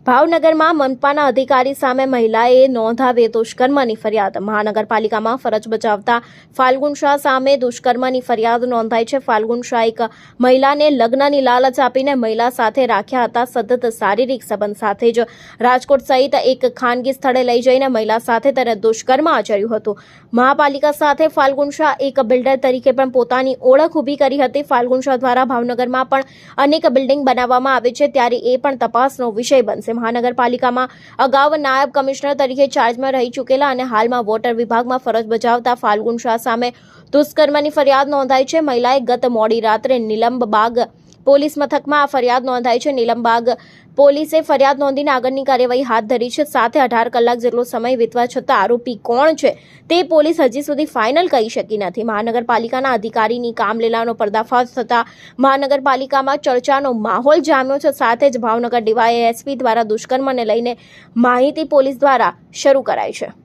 ભાવનગરમાં મનપાના અધિકારી સામે મહિલાએ નોંધાવી દુષ્કર્મની ફરિયાદ। મહાનગરપાલિકામાં ફરજ બજાવતા ફાલ્ગુન શાહ સામે દુષ્કર્મની ફરિયાદ નોંધાઈ છે। ફાલ્ગુન શાહ એક મહિલાને લગ્નની લાલચ આપીને મહિલા સાથે રાખ્યા હતા। સતત શારીરિક સંબંધ સાથે જ રાજકોટ સહિત એક ખાનગી સ્થળે લઈ જઈને મહિલા સાથે તેને દુષ્કર્મ આચર્યું હતું। મહાપાલિકા સાથે ફાલ્ગુન શાહ એક બિલ્ડર તરીકે પણ પોતાની ઓળખ ઊભી કરી હતી। ફાલ્ગુન શાહ દ્વારા ભાવનગરમાં પણ અનેક બિલ્ડિંગ બનાવવામાં આવે છે, ત્યારે એ પણ તપાસનો વિષય બનશે। મહાનગરપાલિકામાં અગાઉ નાયબ કમિશનર તરીકે ચાર્જમાં રહી ચૂકેલા અને હાલમાં વોટર વિભાગમાં ફરજ બજાવતા ફાલ્ગુન શાહ સામે દુષ્કર્મની ફરિયાદ નોંધાઈ છે। મહિલાએ ગત મોડી રાત્રે નીલમબાગ પોલીસ મથકમાં આ ફરિયાદ નોંધાઈ છે। નીલમબાગ પોલીસે ફરિયાદ નોંધીને આગળની કાર્યવાહી હાથ ધરી છે। સાથે 18 કલાક જેટલો સમય વીતવા છતાં આરોપી કોણ છે તે પોલીસ હજી સુધી ફાઇનલ કહી શકી નથી। મહાનગરપાલિકાના અધિકારીની કામલીલાનો પર્દાફાશ થતાં મહાનગરપાલિકામાં ચર્ચાનો માહોલ જામ્યો છે। સાથે જ ભાવનગર ડીવાયએસપી દ્વારા દુષ્કર્મને લઈને માહિતી પોલીસ દ્વારા શરૂ કરાઈ છે।